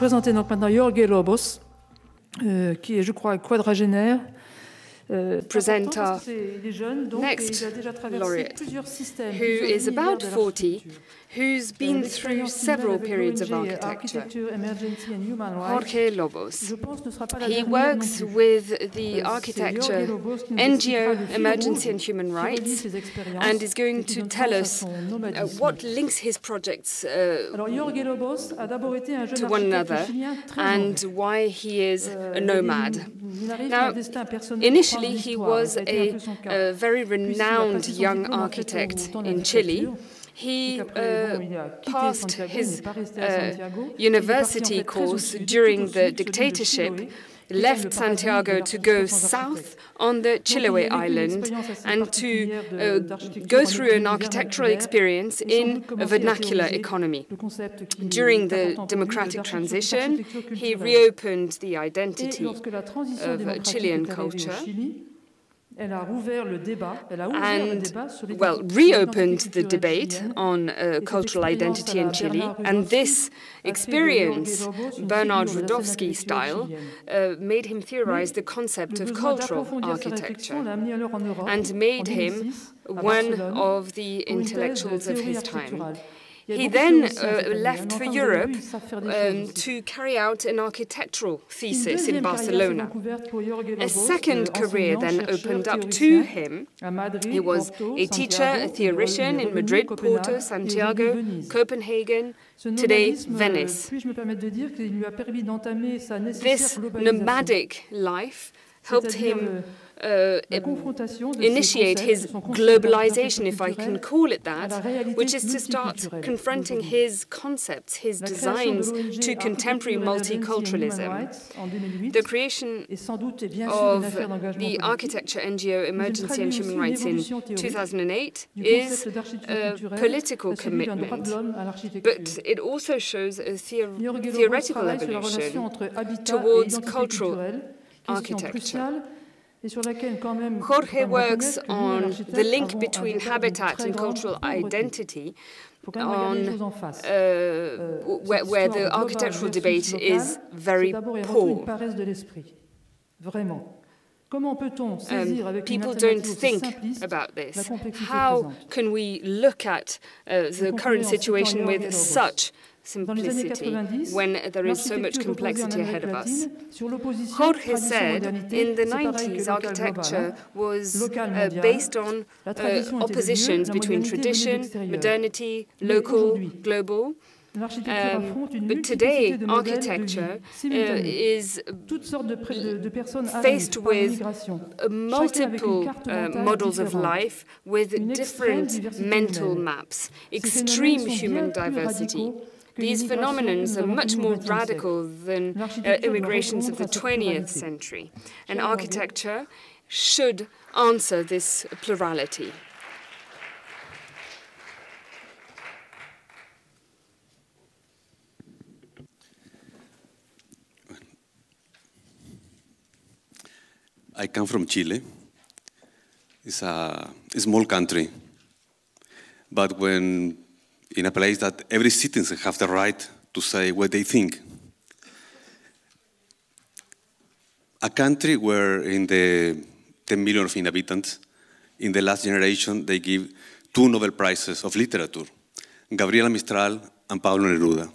présenter donc maintenant Jorge Lobos, qui est, je crois, quadragénaire. Present our next laureate, who is about 40, who's been through several periods of architecture. Jorge Lobos. He works with the architecture NGO Emergency and Human Rights and is going to tell us what links his projects to one another and why he is a nomad. Now, initially he was a very renowned young architect in Chile. He passed his university course during the dictatorship, left Santiago to go south on the Chiloé island and to go through an architectural experience in a vernacular economy. During the democratic transition, he reopened the identity of Chilean culture and, well, reopened the debate on cultural identity in Chile. And this experience, Bernard Rudowski style, made him theorize the concept of cultural architecture and made him one of the intellectuals of his time. He then left for Europe to carry out an architectural thesis in Barcelona. A second career then opened up to him. He was a teacher, a theoretician in Madrid, Puerto, Santiago, Copenhagen, today Venice. This nomadic life helped him initiate his globalization, if I can call it that, which is to start confronting his concepts, his designs to contemporary multiculturalism. The creation of the Architecture NGO Emergency and Human Rights in 2008 is a political commitment, but it also shows a theoretical evolution towards cultural architecture. Jorge works on the link between habitat and cultural identity, where the architectural debate is very poor. People don't think about this. How can we look at the current situation with such simplicity when there is so much complexity ahead of us? Jorge said in the 90s architecture was based on oppositions between tradition, modernity, local, global. But today, architecture is faced with multiple models of life with different mental maps, extreme human diversity. These phenomena are much more radical than immigrations of the 20th century, and architecture should answer this plurality. I come from Chile. It's a small country, but when in a place that every citizen has the right to say what they think. A country where in the 10 million of inhabitants, in the last generation, they give 2 Nobel Prizes of literature, Gabriela Mistral and Pablo Neruda,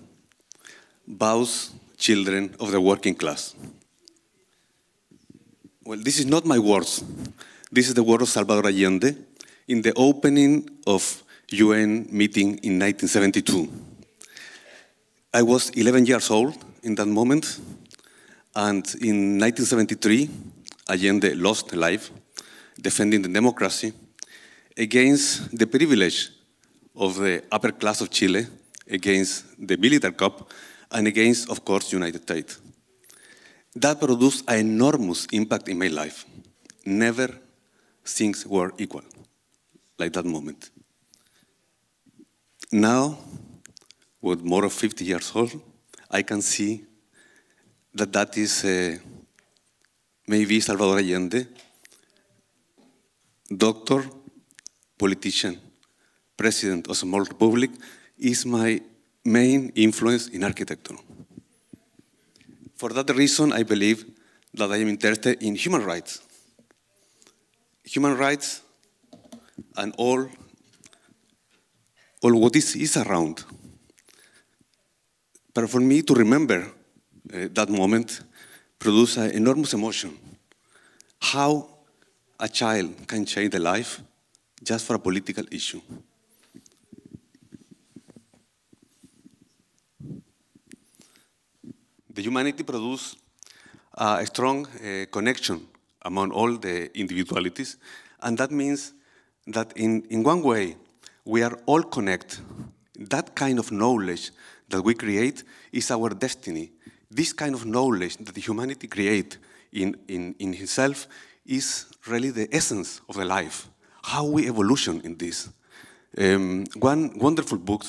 both children of the working class. Well, this is not my words. This is the word of Salvador Allende in the opening of UN meeting in 1972. I was 11 years old in that moment, and in 1973, Allende lost life defending the democracy against the privilege of the upper class of Chile, against the military coup, and against, of course, the United States. That produced an enormous impact in my life. Never things were equal like that moment. Now, with more of 50 years old, I can see that that is maybe Salvador Allende, doctor, politician, president of a small republic, is my main influence in architecture. For that reason, I believe that I am interested in human rights. Human rights and all what is around. But for me to remember that moment produced an enormous emotion. How a child can change the life just for a political issue. The humanity produced a strong connection among all the individualities, and that means that in one way, we are all connected. That kind of knowledge that we create is our destiny. This kind of knowledge that the humanity creates in itself is really the essence of the life, how we evolution in this. One wonderful book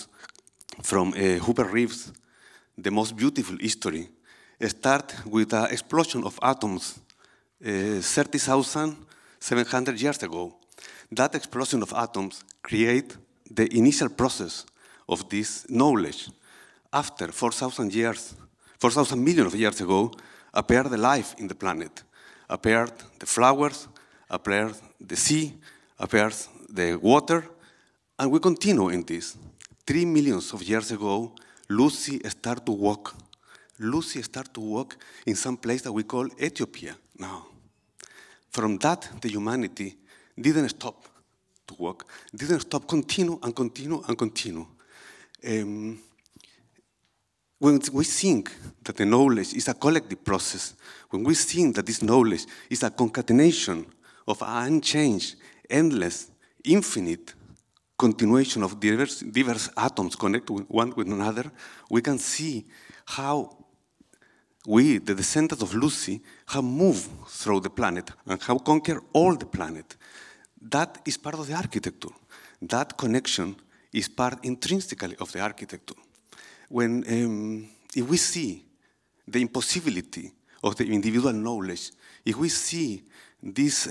from Hubert Reeves, The Most Beautiful History, starts with an explosion of atoms 30,700 years ago. That explosion of atoms creates the initial process of this knowledge. After 4,000 million of years ago, appeared the life in the planet. Appeared the flowers, appeared the sea, appeared the water, and we continue in this. 3 million of years ago, Lucy started to walk. Lucy started to walk in some place that we call Ethiopia now. From that, the humanity didn't stop to walk, didn't stop, continue and continue and continue. When we think that the knowledge is a collective process, when we think that this knowledge is a concatenation of an unchanged, endless, infinite continuation of diverse atoms connected one with another, we can see how we, the descendants of Lucy, have moved through the planet and have conquered all the planet. That is part of the architecture. That connection is part intrinsically of the architecture. When, if we see the impossibility of the individual knowledge, if we see this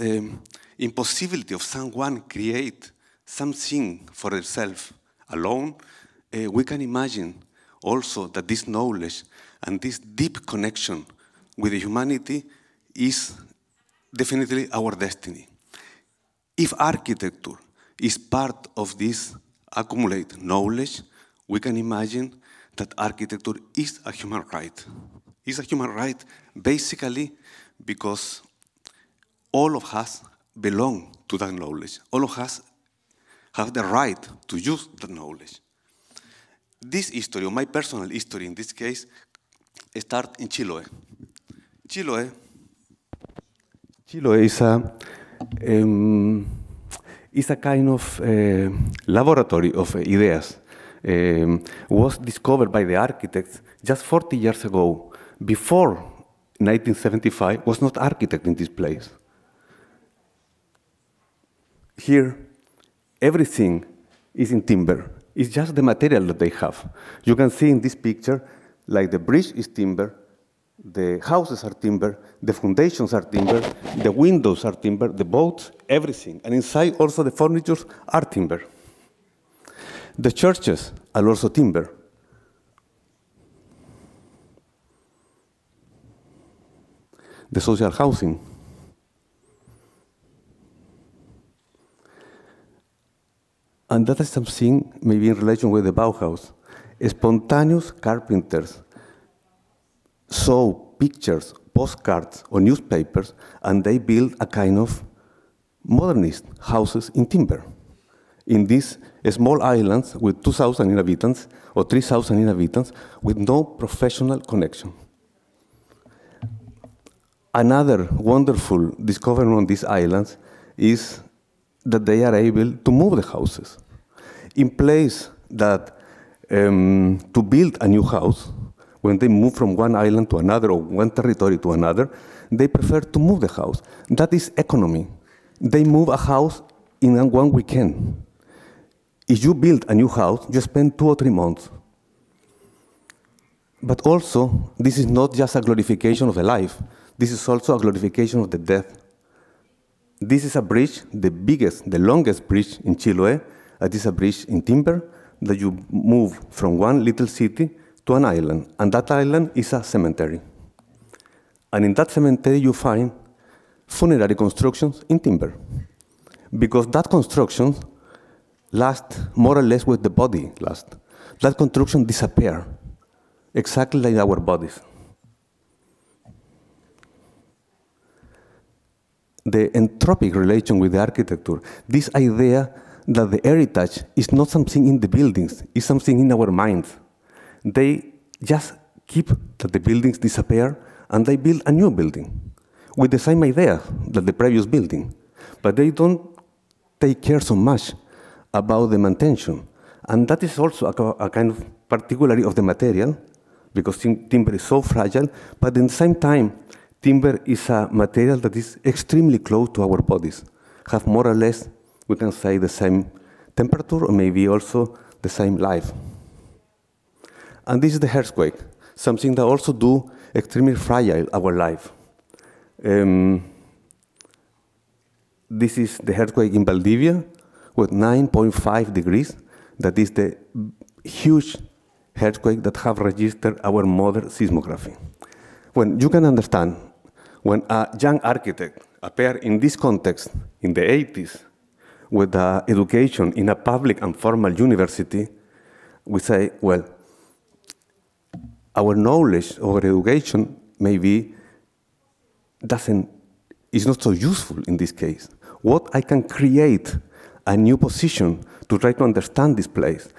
impossibility of someone create something for itself alone, we can imagine also that this knowledge and this deep connection with the humanity is definitely our destiny. If architecture is part of this accumulated knowledge, we can imagine that architecture is a human right. It's a human right basically because all of us belong to that knowledge. All of us have the right to use that knowledge. This history, or my personal history in this case, starts in Chiloé. Chiloé is a kind of laboratory of ideas. Was discovered by the architects just 40 years ago. Before 1975, was not architect in this place. Here, everything is in timber. It's just the material that they have. You can see in this picture, like the bridge is timber, the houses are timber, the foundations are timber, the windows are timber, the boats, everything. And inside also the furniture are timber. The churches are also timber. The social housing. And that is something maybe in relation with the Bauhaus. Spontaneous carpenters saw pictures, postcards, or newspapers, and they built a kind of modernist houses in timber. In these small islands with 2,000 inhabitants or 3,000 inhabitants with no professional connection. Another wonderful discovery on these islands is that they are able to move the houses. In place that to build a new house, when they move from one island to another or one territory to another, they prefer to move the house. That is economy. They move a house in 1 weekend. If you build a new house, you spend 2 or 3 months. But also, this is not just a glorification of the life. This is also a glorification of the death. This is a bridge, the biggest, the longest bridge in Chiloé. It is a bridge in timber that you move from one little city to an island. And that island is a cemetery. And in that cemetery, you find funerary constructions in timber, because that construction lasts more or less with the body last. That construction disappears, exactly like our bodies. The entropic relation with the architecture, this idea that the heritage is not something in the buildings, it's something in our minds. They just keep that the buildings disappear and they build a new building with the same idea that the previous building, but they don't take care so much about the maintenance. And that is also a kind of particularity of the material, because timber is so fragile, but at the same time, timber is a material that is extremely close to our bodies, have more or less, we can say, the same temperature, or maybe also the same life. And this is the earthquake, something that also do extremely fragile our life. This is the earthquake in Valdivia with 9.5 degrees. That is the huge earthquake that have registered our modern seismography. When you can understand, when a young architect appeared in this context in the 80s with education in a public and formal university, we say, well, our knowledge or education maybe is not so useful in this case. What I can create a new position to try to understand this place.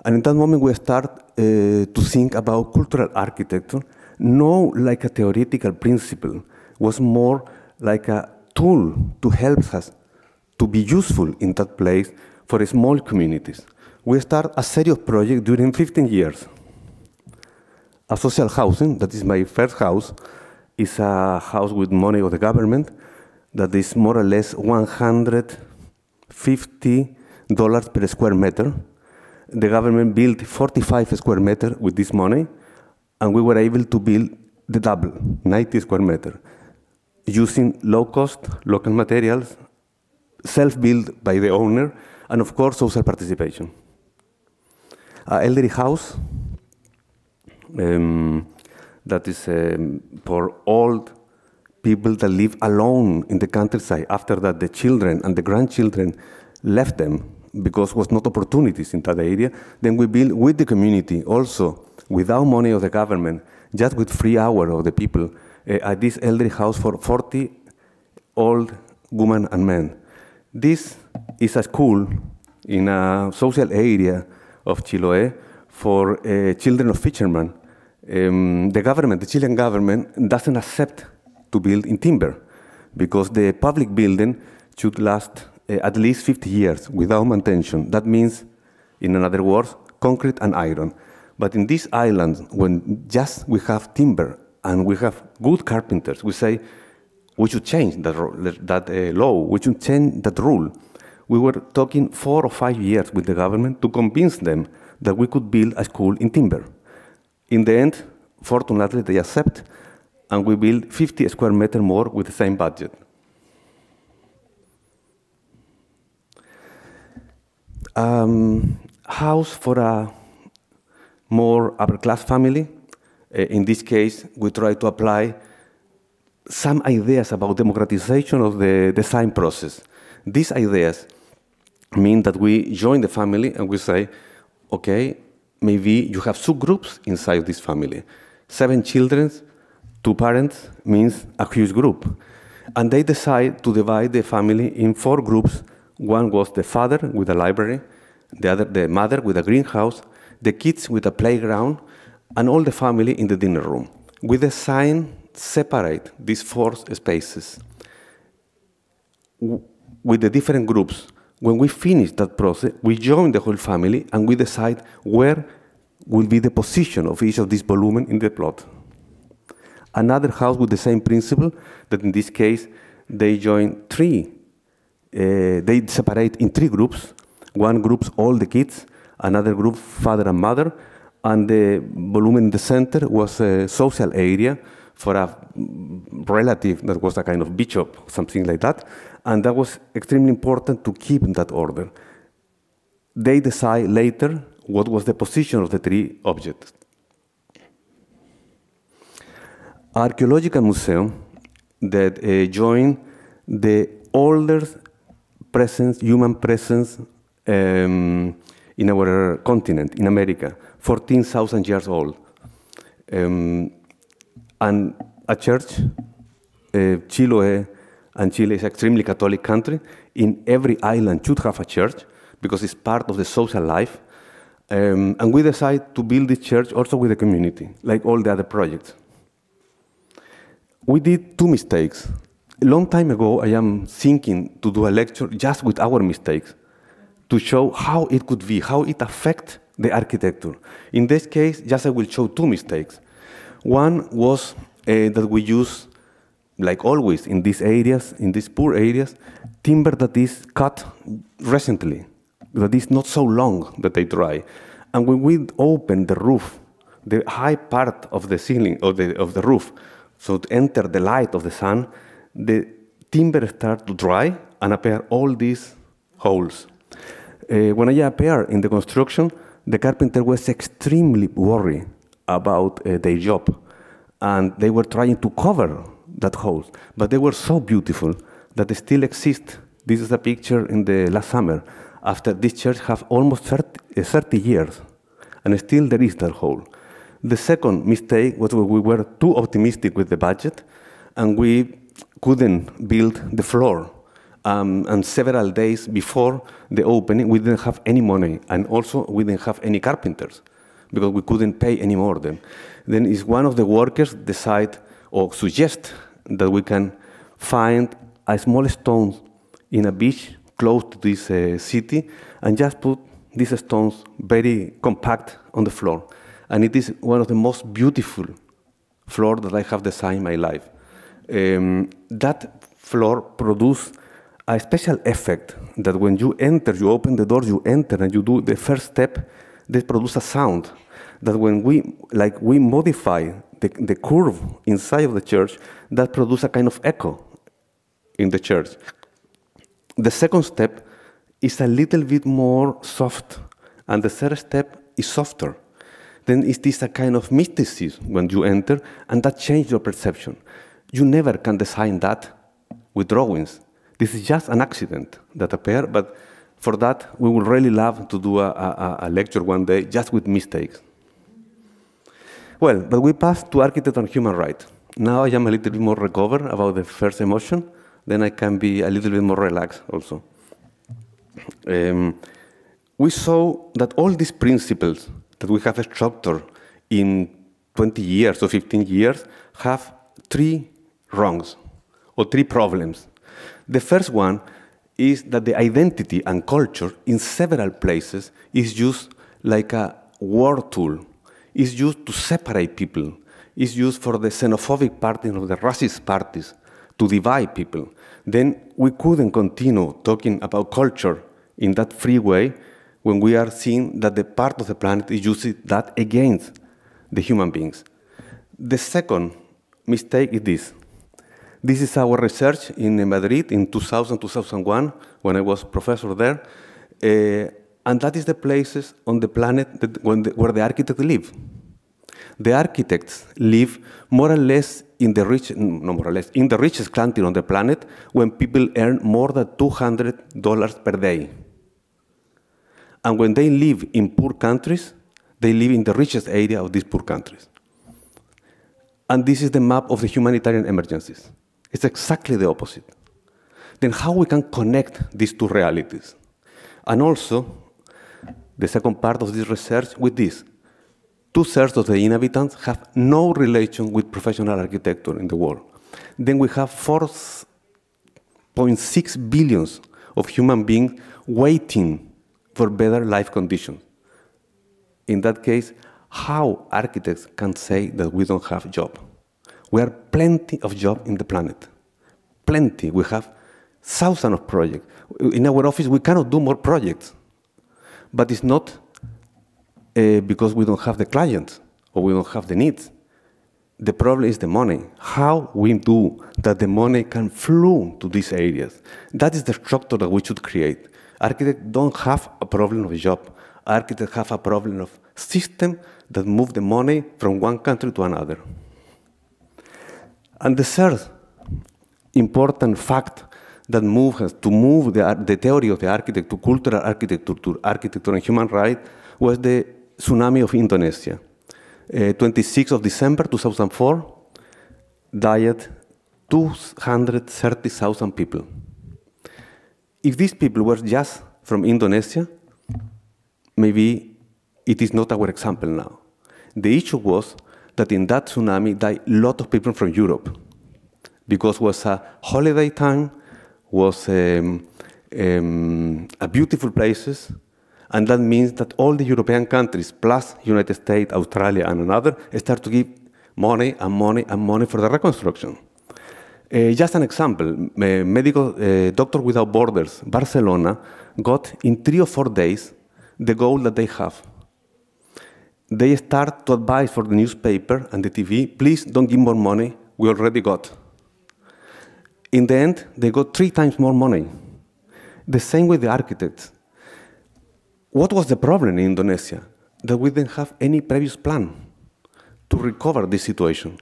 And in that moment, we start to think about cultural architecture, not like a theoretical principle, was more like a tool to help us to be useful in that place for small communities. We start a series of projects during 15 years. A social housing, that is my first house, is a house with money of the government that is more or less $150 per square meter. The government built 45 square meters with this money, and we were able to build the double, 90 square meters, using low-cost local materials, self-built by the owner, and of course, social participation. An elderly house that is for old people that live alone in the countryside after that the children and the grandchildren left them because was not opportunities in that area. Then we build with the community also, without money of the government, just with free hour of the people, at this elderly house for 40 old women and men. This is a school in a social area of Chiloé for children of fishermen. The Chilean government doesn't accept to build in timber because the public building should last at least 50 years without maintenance. That means, in other words, concrete and iron. But in these islands, when just we have timber and we have good carpenters, we say we should change that law, we should change that rule. We were talking 4 or 5 years with the government to convince them that we could build a school in timber. In the end, fortunately, they accept, and we build 50 square meters more with the same budget. House for a more upper-class family. In this case, we try to apply some ideas about democratization of the design process. These ideas mean that we join the family and we say, okay, maybe you have subgroups inside this family. 7 children, 2 parents means a huge group. And they decide to divide the family in 4 groups. One was the father with a library, the mother with a greenhouse, the kids with a playground, and all the family in the dinner room. We design separate these 4 spaces with the different groups. When we finish that process, we join the whole family and we decide where will be the position of each of these volumes in the plot. Another house with the same principle, that in this case, they join 3. They separate in 3 groups. One group, all the kids, another group, father and mother, and the volume in the center was a social area for a relative that was a kind of bishop, something like that. And that was extremely important to keep in that order. They decide later what was the position of the 3 objects. archaeological museum that joined the oldest presence, human presence in our continent, in America, 14,000 years old. And a church, Chiloé, and Chile is an extremely Catholic country. In every island should have a church because it's part of the social life. And we decided to build this church also with the community, like all the other projects. We did 2 mistakes. A long time ago, I am thinking to do a lecture just with our mistakes to show how it could be, how it affects the architecture. In this case, just I will show 2 mistakes. One was that we use, like always in these areas, in these poor areas, timber that is cut recently, that is not so long that they dry. And when we open the roof, the high part of the ceiling, of the roof, so to enter the light of the sun, the timber starts to dry and appear all these holes. When I appeared in the construction, the carpenter was extremely worried about their job. And they were trying to cover that hole. But they were so beautiful that they still exist. This is a picture in the last summer, after this church has almost 30 years. And still there is that hole. The second mistake was we were too optimistic with the budget, and we couldn't build the floor. And several days before the opening, we didn't have any money, and also we didn't have any carpenters, because we couldn't pay any more of them. Then is one of the workers decide or suggest that we can find a small stone in a beach close to this city, and just put these stones very compact on the floor. And it is one of the most beautiful floors that I have designed in my life. That floor produces a special effect that when you enter, you open the door, you enter, and you do the first step, they produce a sound that when we modify the curve inside of the church, that produces a kind of echo in the church. The second step is a little bit more soft, and the third step is softer. Then it is a kind of mysticism when you enter, and that changes your perception. You never can design that with drawings. This is just an accident that appears, but for that, we would really love to do a lecture one day just with mistakes. Well, but we passed to architecture and human rights. Now I am a little bit more recovered about the first emotion, then I can be a little bit more relaxed also. We saw that all these principles that we have structured in 20 years or 15 years have 3 wrongs or 3 problems. The first one is that the identity and culture in several places is used like a war tool. It's used to separate people. It's used for the xenophobic parties or the racist parties to divide people. Then we couldn't continue talking about culture in that free way when we are seeing that the part of the planet is using that against the human beings. The second mistake is this. This is our research in Madrid in 2000, 2001, when I was professor there. And that is the places on the planet where the architects live. The architects live more or less in the richest country on the planet when people earn more than $200 per day. And when they live in poor countries, they live in the richest area of these poor countries. And this is the map of the humanitarian emergencies. It's exactly the opposite. Then how we can connect these 2 realities? And also, the second part of this research with this. 2/3 of the inhabitants have no relation with professional architecture in the world. Then we have 4.6 billion of human beings waiting for better life conditions. In that case, how architects can say that we don't have job? We have plenty of job in the planet. Plenty. We have thousands of projects. In our office, we cannot do more projects. But it's not because we don't have the clients or we don't have the needs. The problem is the money. How we do that the money can flow to these areas. That is the structure that we should create. Architects don't have a problem of a job. Architects have a problem of system that move the money from one country to another. And the third important fact that move the theory of the architect to cultural architecture, to architecture and human rights, was the tsunami of Indonesia. 26th of December 2004, died 230,000 people. If these people were just from Indonesia, maybe it is not our example now. The issue was that in that tsunami died a lot of people from Europe, because it was a holiday time, was a beautiful places, and that means that all the European countries, plus United States, Australia, and another, start to give money and money and money for the reconstruction. Just an example, Doctor Without Borders, Barcelona, got in 3 or 4 days the goal that they have. They start to advise for the newspaper and the TV, please don't give more money, we already got. In the end, they got 3 times more money. The same with the architects. What was the problem in Indonesia? That we didn't have any previous plan to recover this situation,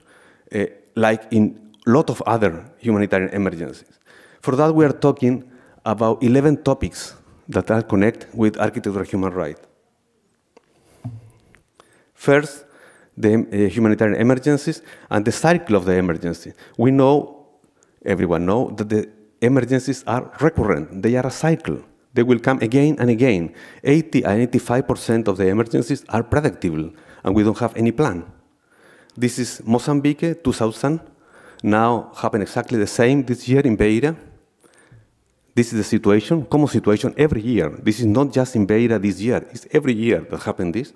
like in a lot of other humanitarian emergencies. For that, we are talking about 11 topics that are connected with architecture and human rights. First, the humanitarian emergencies and the cycle of the emergency. We know, everyone knows, that the emergencies are recurrent. They are a cycle. They will come again and again. 80 and 85% of the emergencies are predictable, and we don't have any plan. This is Mozambique, 2000. Now happened exactly the same this year in Beira. This is the situation, common situation every year. This is not just in Beira this year. It's every year that happened this.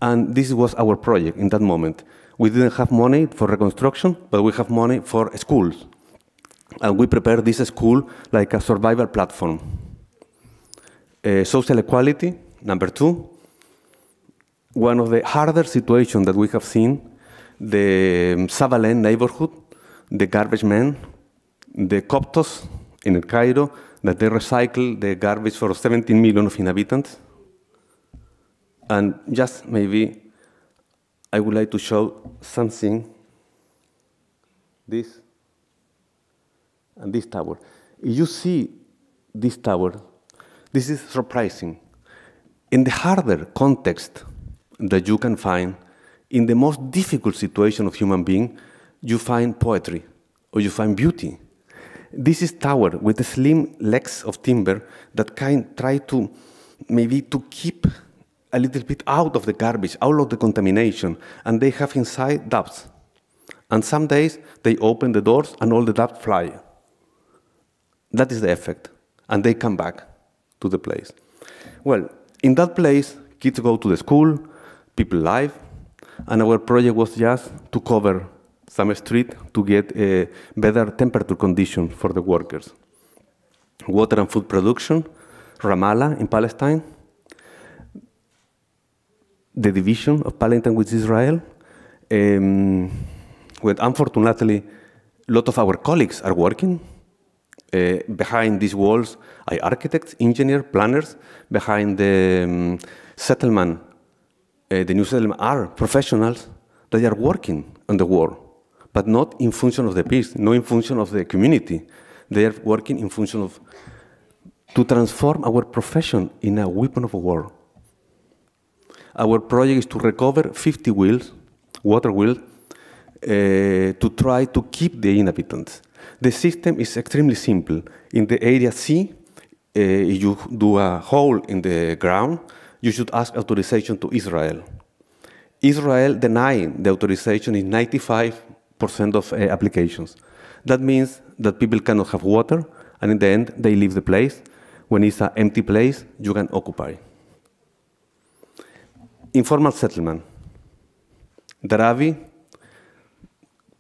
And this was our project in that moment. We didn't have money for reconstruction, but we have money for schools. And we prepared this school like a survival platform. Social equality, number 2. One of the harder situations that we have seen, the Savalen neighborhood, the garbage men, the Coptos in Cairo, that they recycle the garbage for 17 million of inhabitants. And just maybe I would like to show something, this and this tower. If you see this tower, this is surprising. In the harder context that you can find, in the most difficult situation of human being, you find poetry or you find beauty. This is tower with the slim legs of timber that try to maybe to keep a little bit out of the garbage, out of the contamination, and they have inside doves. And some days they open the doors and all the doves fly. That is the effect, and they come back to the place. Well, in that place, kids go to the school, people live, and our project was just to cover some street to get a better temperature condition for the workers. Water and food production, Ramallah in Palestine, the division of Palestine with Israel, where unfortunately a lot of our colleagues are working. Behind these walls are architects, engineers, planners. Behind the settlement, the new settlement, are professionals that are working on the war, but not in function of the peace, not in function of the community. They are working in function of to transform our profession in a weapon of war. Our project is to recover 50 wheels, water wheels, to try to keep the inhabitants. The system is extremely simple. In the area C, you do a hole in the ground, you should ask authorization to Israel. Israel denying the authorization in 95% of applications. That means that people cannot have water, and in the end, they leave the place. When it's an empty place, you can occupy. Informal settlement. Dharavi,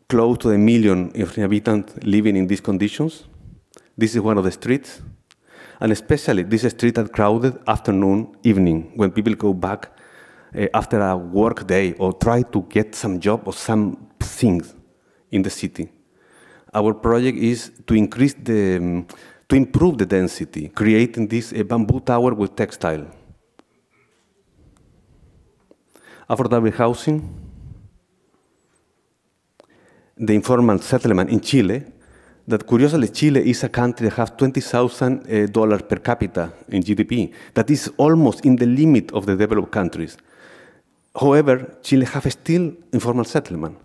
close to 1 million inhabitants living in these conditions. This is one of the streets. And especially, this street are crowded afternoon, evening, when people go back after a work day or try to get some job or some things in the city. Our project is to increase to improve the density, creating this bamboo tower with textile. Affordable housing. the informal settlement in Chile, that curiously Chile is a country that has $20,000 per capita in GDP. That is almost in the limit of the developed countries. However, Chile has still informal settlement.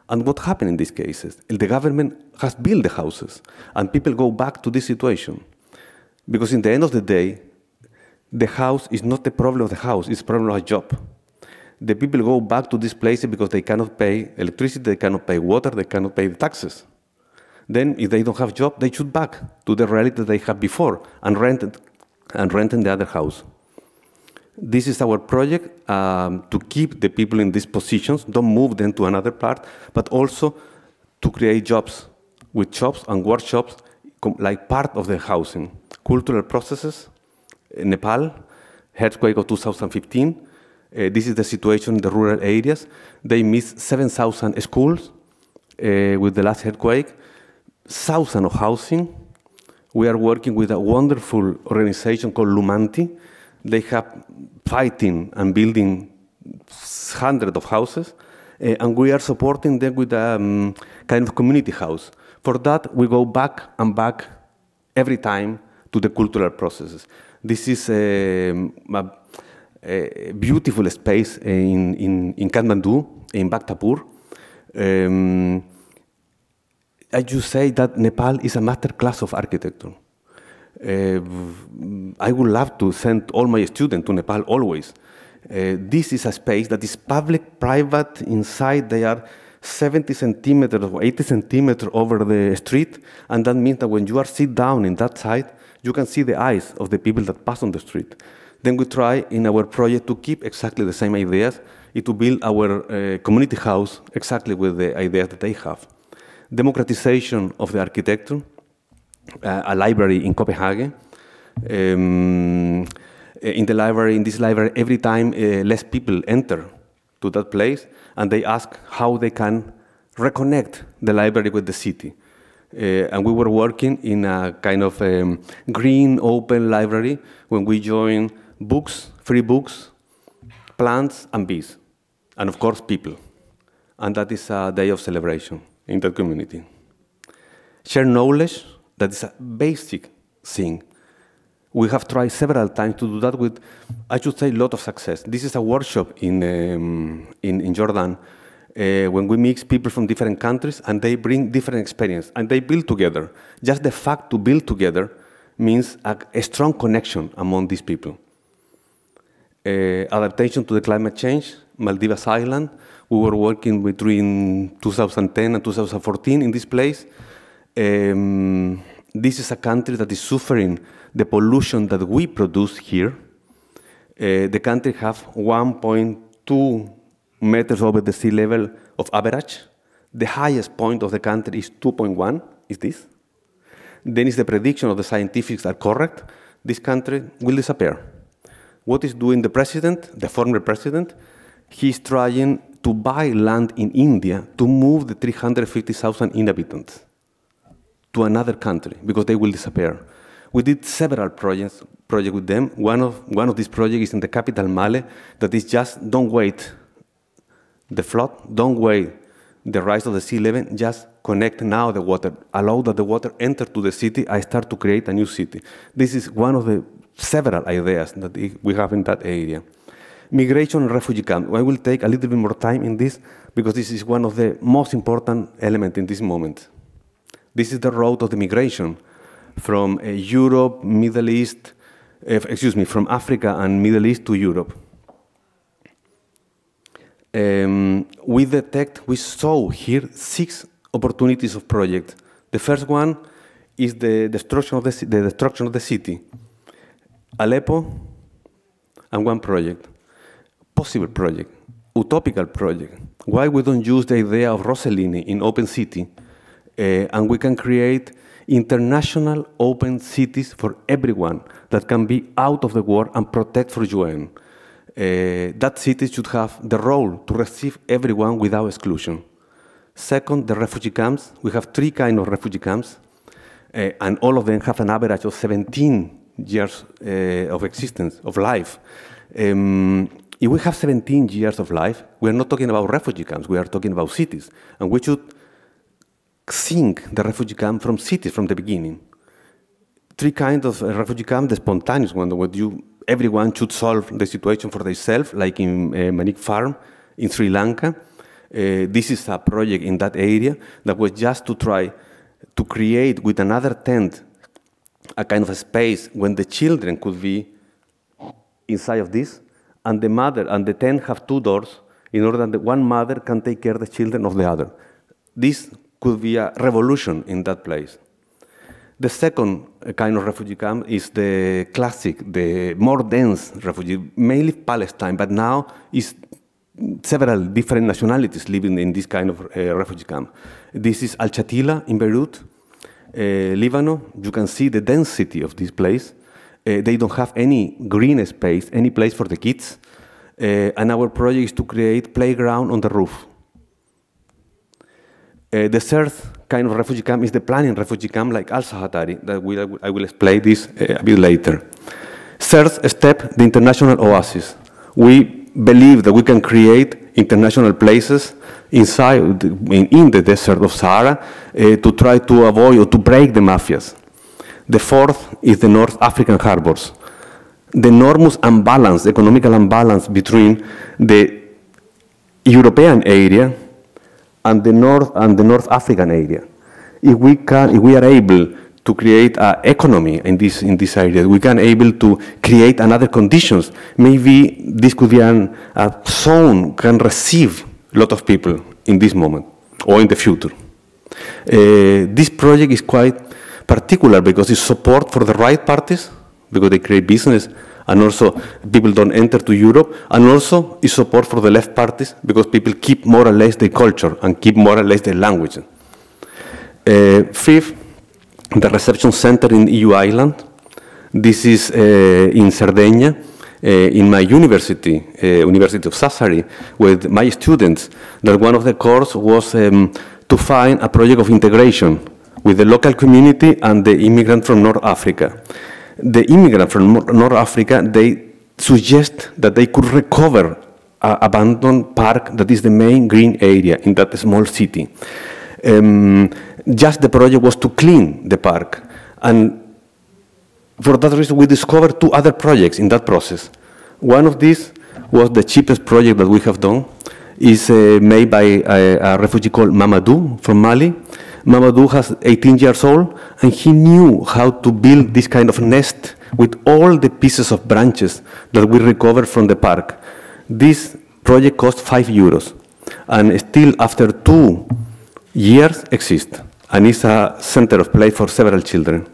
And what happened in these cases? The government has built the houses, and people go back to this situation. Because in the end of the day, the house is not the problem of the house, it's the problem of a job. The people go back to these places because they cannot pay electricity, they cannot pay water, they cannot pay the taxes. Then, if they don't have a job, they should back to the reality that they had before and rent the other house. This is our project to keep the people in these positions, don't move them to another part, but also to create jobs with shops and workshops like part of the housing. Cultural processes, Nepal, earthquake of 2015. This is the situation in the rural areas. They missed 7,000 schools with the last earthquake, thousands of housing. We are working with a wonderful organization called Montt. They have fighting and building hundreds of houses, and we are supporting them with a kind of community house. For that, we go back and back every time to the cultural processes. This is a beautiful space in Kathmandu, in Bhaktapur. I should say that Nepal is a master class of architecture. I would love to send all my students to Nepal always. This is a space that is public, private. Inside they are 70 centimeters or 80 centimeters over the street, and that means that when you are sit down in that side, you can see the eyes of the people that pass on the street. Then we try in our project to keep exactly the same ideas, and to build our community house exactly with the ideas that they have. Democratization of the architecture, a library in Copenhagen. In this library, every time less people enter to that place, and they ask how they can reconnect the library with the city. And we were working in a kind of green, open library when we joined books, free books, plants, and bees, and of course, people. And that is a day of celebration in that community. Share knowledge, that is a basic thing. We have tried several times to do that with, I should say, a lot of success. This is a workshop in Jordan when we mix people from different countries and they bring different experience and they build together. Just the fact to build together means a strong connection among these people. Adaptation to the climate change, Maldives Island. We were working between 2010 and 2014 in this place. This is a country that is suffering the pollution that we produce here. The country has 1.2 meters over the sea level of average. The highest point of the country is 2.1, is this. Then is the prediction of the scientists are correct. This country will disappear. What is doing the president, the former president? He's trying to buy land in India to move the 350,000 inhabitants to another country because they will disappear. We did several projects with them. One of these projects is in the capital Male, that is just don't wait the flood, don't wait the rise of the sea level, just connect now the water, allow that the water enter to the city, I start to create a new city. This is one of the several ideas that we have in that area. Migration and refugee camp. I will take a little bit more time in this because this is one of the most important elements in this moment. This is the road of the migration from Europe, Middle East, from Africa and Middle East to Europe. We saw here 6 opportunities of project. The first one is the destruction of the city. Aleppo, and one project. Possible project, utopical project. Why we don't use the idea of Rossellini in open city, and we can create international open cities for everyone that can be out of the war and protect for UN. That city should have the role to receive everyone without exclusion. Second, the refugee camps. We have 3 kinds of refugee camps, and all of them have an average of 17 years of existence, of life. If we have 17 years of life, we are not talking about refugee camps, we are talking about cities. And we should think the refugee camp from cities from the beginning. Three kinds of refugee camp: the spontaneous one, where everyone should solve the situation for themselves, like in Manik Farm in Sri Lanka. This is a project in that area that was just to try to create with another tent a kind of a space when the children could be inside of this, and the mother and the tent have two doors in order that the one mother can take care of the children of the other. This could be a revolution in that place. The second kind of refugee camp is the classic, the more dense refugee, mainly Palestine, but now is several different nationalities living in this kind of refugee camp. This is Al-Shatila in Beirut, Lebanon. You can see the density of this place. They don't have any green space, any place for the kids. And our project is to create playground on the roof. The third kind of refugee camp is the planning refugee camp, like Al-Sahatari, that I will explain this a bit later. Third step, the international Oasis. We believe that we can create international places inside, in the desert of Sahara, to try to avoid or to break the mafias. The fourth is the North African harbors. The enormous imbalance, economical imbalance between the European area and the North African area. If we are able to create an economy in this area, we can able to create another conditions. Maybe this could be a zone can receive a lot of people in this moment or in the future. This project is quite particular because it's support for the right parties, because they create business, and also people don't enter to Europe, and also it's support for the left parties because people keep more or less their culture and keep more or less their language. Fifth, the reception center in EU Island. This is in Sardinia, in my university, University of Sassari, with my students, that one of the course was to find a project of integration with the local community and the immigrant from North Africa. The immigrant from North Africa, they suggest that they could recover an abandoned park that is the main green area in that small city. Just the project was to clean the park. And for that reason, we discovered two other projects in that process. One of these was the cheapest project that we have done. It's made by a refugee called Mamadou from Mali. Mamadou has 18 years old, and he knew how to build this kind of nest with all the pieces of branches that we recovered from the park. This project cost €5, and still after 2 years exists, and it's a center of play for several children.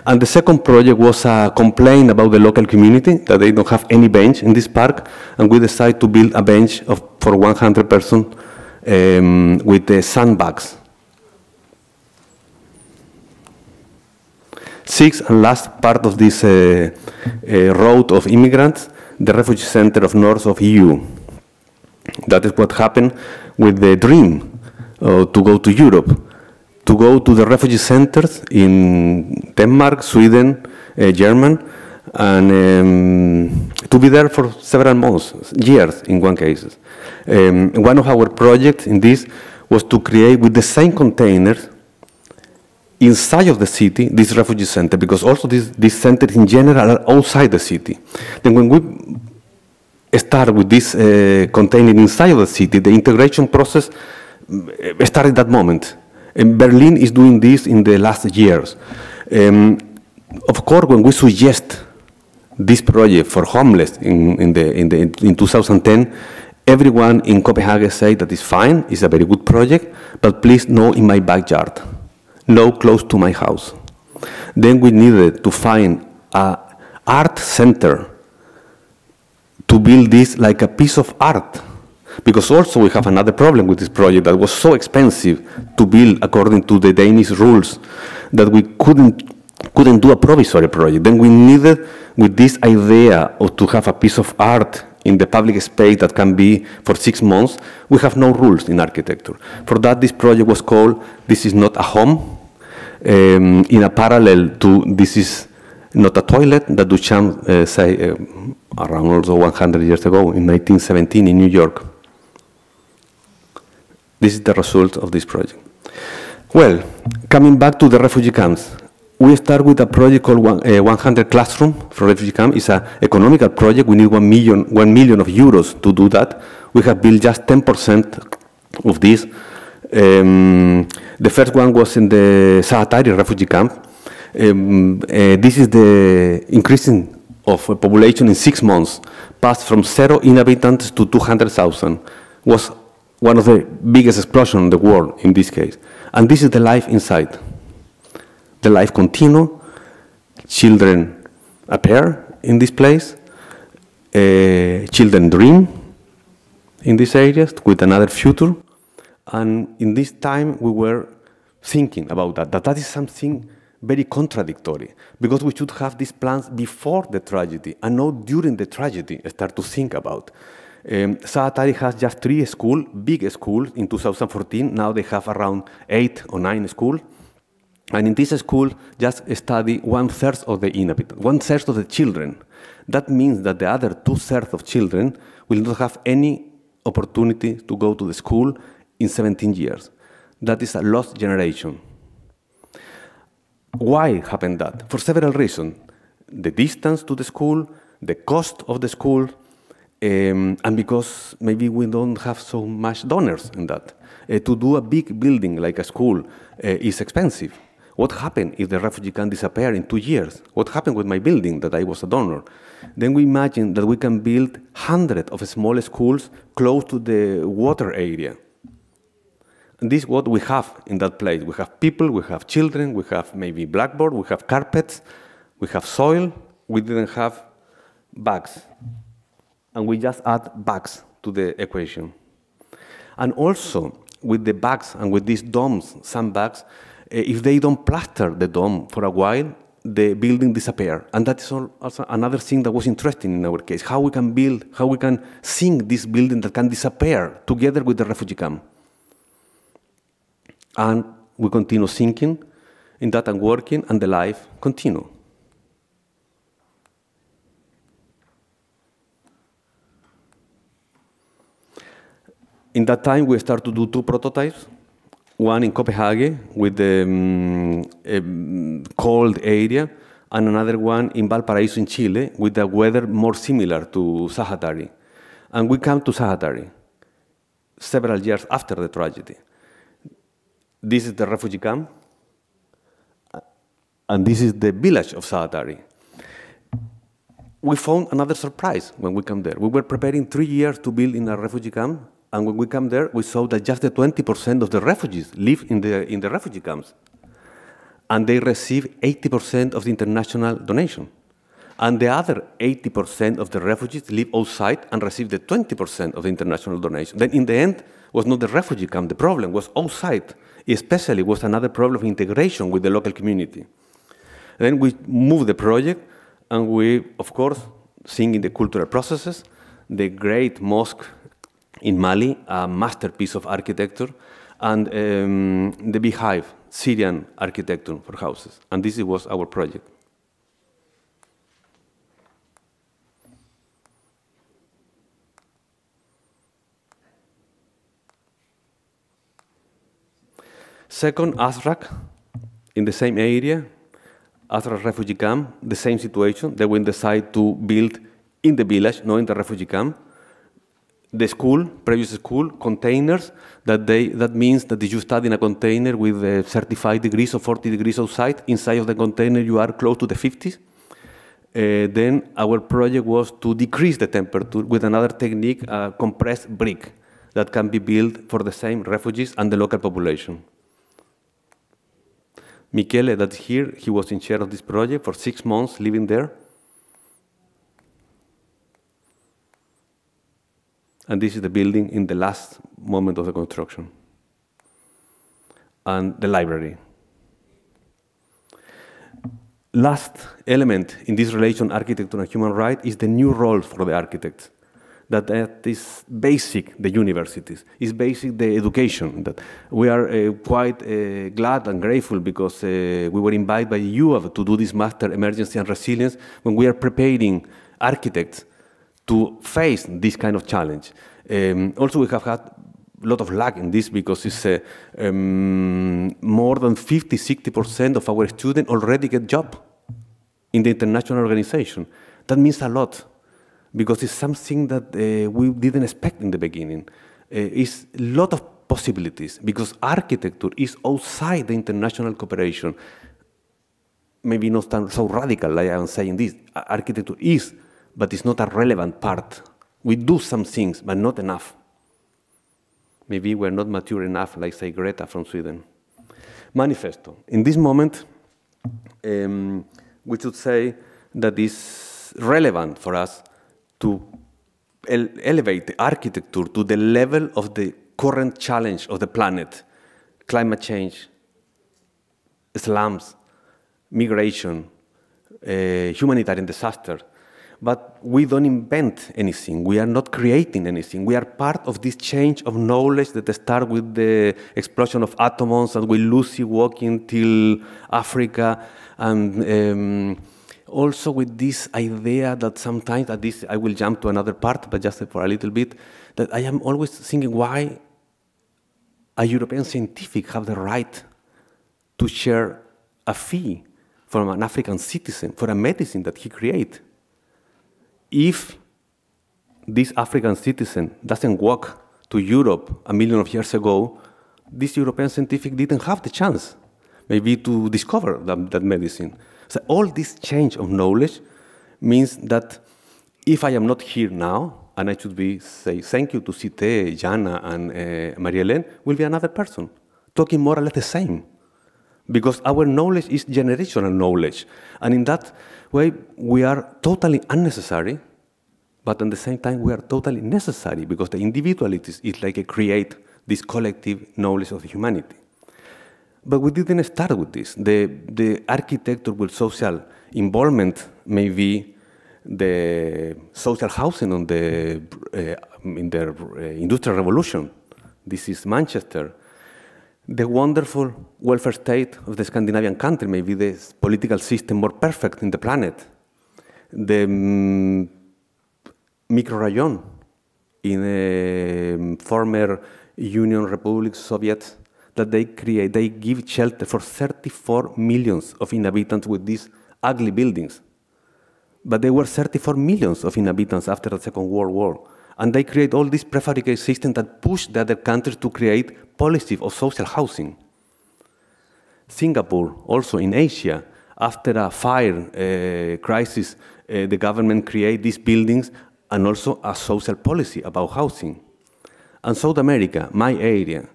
And the second project was a complaint about the local community, that they don't have any bench in this park, and we decided to build a bench for 100 persons with the sandbags. Sixth and last part of this road of immigrants, the refugee center of north of EU. That is what happened with the dream to go to Europe, to go to the refugee centers in Denmark, Sweden, Germany, and to be there for several months, years in one case. One of our projects in this was to create with the same containers inside of the city, this refugee center, because also these centers in general are outside the city. Then when we start with this containing inside of the city, the integration process started at that moment. And Berlin is doing this in the last years. Of course, when we suggest this project for homeless in 2010, everyone in Copenhagen said that it's fine, it's a very good project, but please no in my backyard. No close to my house. Then we needed to find an art center to build this like a piece of art. Because also we have another problem with this project that was so expensive to build according to the Danish rules that we couldn't do a provisory project. Then we needed, with this idea of to have a piece of art in the public space that can be for 6 months, we have no rules in architecture. For that, this project was called This Is Not a Home, in a parallel to This Is Not a Toilet, that Duchamp say around also 100 years ago, in 1917 in New York. This is the result of this project. Well, coming back to the refugee camps, we start with a project called 100 Classroom for Refugee Camp. It's an economical project. We need 1 million of euros to do that. We have built just 10% of this. The first one was in the Sahatari refugee camp. This is the increasing of a population in 6 months, passed from 0 inhabitants to 200,000. Was one of the biggest explosions in the world in this case. And this is the life inside. The life continues. Children appear in this place. Children dream in these areas with another future. And in this time, we were thinking about that is something very contradictory, because we should have these plans before the tragedy and not during the tragedy start to think about. Sahatari has just 3 schools, big schools in 2014. Now they have around 8 or 9 schools. And in this school, just study 1/3 of the inhabitants, 1/3 of the children. That means that the other 2/3 of children will not have any opportunity to go to the school in 17 years. That is a lost generation. Why happened that? For several reasons. The distance to the school, the cost of the school, and because maybe we don't have so much donors in that. To do a big building like a school is expensive. What happened if the refugee camp disappear in 2 years? What happened with my building that I was a donor? Then we imagine that we can build hundreds of small schools close to the water area. And this is what we have in that place. We have people, we have children, we have maybe blackboard, we have carpets, we have soil. We didn't have bags. And we just add bags to the equation. And also, with the bags and with these domes, sandbags, if they don't plaster the dome for a while, the building disappears. And that is also another thing that was interesting in our case, how we can build, how we can sink this building that can disappear together with the refugee camp. And we continue thinking in that and working, and the life continue. In that time, we start to do 2 prototypes. One in Copenhagen with the cold area, and another one in Valparaiso in Chile with the weather more similar to Sahatari. And we come to Sahatari several years after the tragedy. This is the refugee camp, and this is the village of Sahatari. We found another surprise when we come there. We were preparing 3 years to build in a refugee camp, and when we come there, we saw that just the 20% of the refugees live in the refugee camps. And they receive 80% of the international donation. And the other 80% of the refugees live outside and receive the 20% of the international donation. Then in the end, was not the refugee camp, the problem was outside. Especially was another problem of integration with the local community. Then we moved the project, and we, of course, sing in the cultural processes, the great mosque in Mali, a masterpiece of architecture, and the beehive, Syrian architecture for houses. And this was our project. Second, Azraq, in the same area, Azraq refugee camp, the same situation. They will decide to build in the village, not in the refugee camp. The school, previous school, containers, that means that if you study in a container with 35 degrees or 40 degrees outside, inside of the container you are close to the 50s. Then our project was to decrease the temperature with another technique, compressed brick, that can be built for the same refugees and the local population. Michele, that's here, he was in charge of this project for 6 months, living there. And this is the building in the last moment of the construction. And the library. Last element in this relation, architecture and human rights, is the new role for the architects. That is basic, the universities, is basic, the education. That we are quite glad and grateful because we were invited by you to do this Master Emergency and Resilience when we are preparing architects to face this kind of challenge. Also, we have had lot of luck in this because it's more than 50–60% of our students already get job in the international organization. That means a lot because it's something that we didn't expect in the beginning. It's a lot of possibilities because architecture is outside the international cooperation. Maybe not so radical like I'm saying this. Architecture is, but it's not a relevant part. We do some things, but not enough. Maybe we're not mature enough, like say Greta from Sweden. Manifesto. In this moment, we should say that it's relevant for us to elevate the architecture to the level of the current challenge of the planet, climate change, slums, migration, humanitarian disaster. But we don't invent anything. We are not creating anything. We are part of this change of knowledge that starts with the explosion of atoms and with Lucy walking till Africa, and also with this idea that sometimes, at this I will jump to another part, but just for a little bit, that I am always thinking why a European scientific have the right to share a fee from an African citizen for a medicine that he created. If this African citizen doesn't walk to Europe a million of years ago, this European scientific didn't have the chance, maybe, to discover that medicine. So all this change of knowledge means that if I am not here now, and I should be say thank you to Cité, Jana, and Marie-Hélène, will be another person, talking more or less the same. Because our knowledge is generational knowledge. And in that way, we are totally unnecessary, but at the same time, we are totally necessary because the individuality is like a create this collective knowledge of humanity. But we didn't start with this. The architecture with social involvement may be the social housing on in the Industrial Revolution. This is Manchester. The wonderful welfare state of the Scandinavian country may be the political system more perfect in the planet. The microrayon in the former Union Republic Soviet that they create, they give shelter for 34 million of inhabitants with these ugly buildings. But there were 34 million of inhabitants after the Second World War. And they create all this prefabricated system that push the other countries to create policy of social housing. Singapore, also in Asia, after a fire crisis, the government create these buildings and also a social policy about housing. And South America, my area,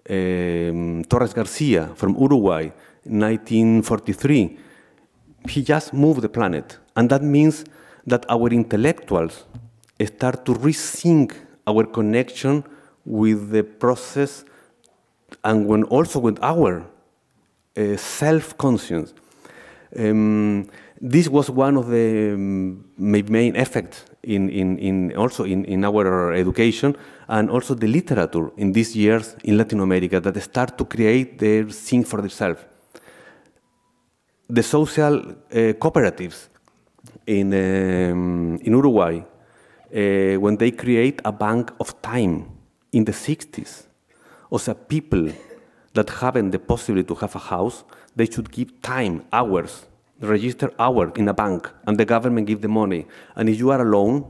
Torres Garcia from Uruguay, 1943, he just moved the planet. And that means that our intellectuals start to rethink our connection with the process and also with our self-conscience. This was one of the main effects also in our education and also the literature in these years in Latin America that start to create their thing for themselves. The social cooperatives in Uruguay, when they create a bank of time in the 60s, also people that haven't the possibility to have a house, they should give time, hours, register hours in a bank, and the government give the money. And if you are alone,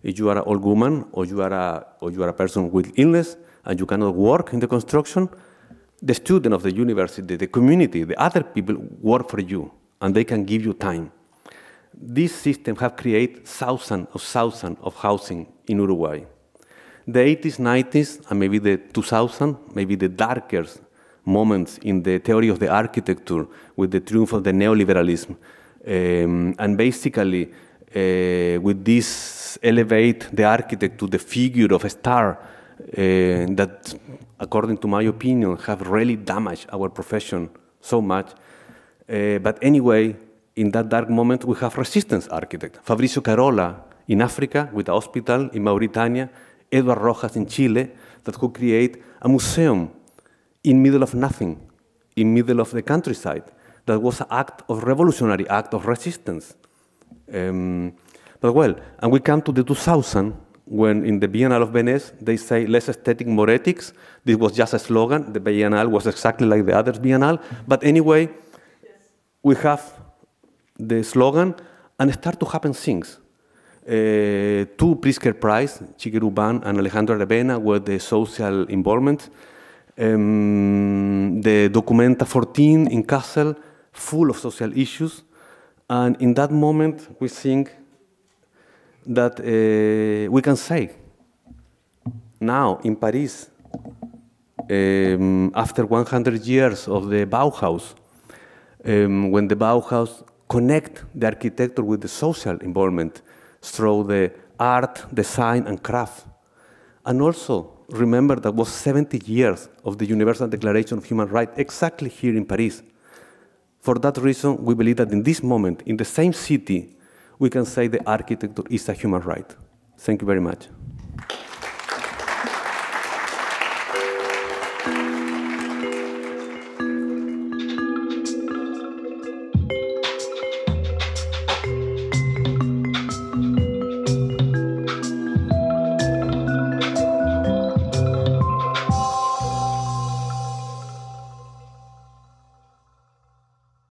if you are an old woman, or you are a person with illness, and you cannot work in the construction, the student of the university, the community, the other people work for you, and they can give you time. This system have created thousands of housing in Uruguay. The 80s, 90s, and maybe the 2000s, maybe the darkest moments in the theory of the architecture with the triumph of the neoliberalism. And basically, with this elevate the architect to the figure of a star that, according to my opinion, have really damaged our profession so much. But anyway, in that dark moment, we have resistance architect. Fabricio Carola in Africa with a hospital in Mauritania, Edward Rojas in Chile, that could create a museum in middle of nothing, in middle of the countryside. That was an act of revolutionary act of resistance. But well, and we come to the 2000, when in the Biennale of Venice, they say less aesthetic, more ethics. This was just a slogan. The Biennale was exactly like the other Biennale. But anyway, we have the slogan, and start to happen things. 2 Pritzker Prize, Shigeru Ban and Alejandro Aravena, were the social involvement. The Documenta 14 in Kassel, full of social issues. And in that moment, we think that we can say, now in Paris, after 100 years of the Bauhaus, when the Bauhaus connect the architecture with the social involvement through the art, design, and craft. And also, remember that was 70 years of the Universal Declaration of Human Rights exactly here in Paris. For that reason, we believe that in this moment, in the same city, we can say the architecture is a human right. Thank you very much.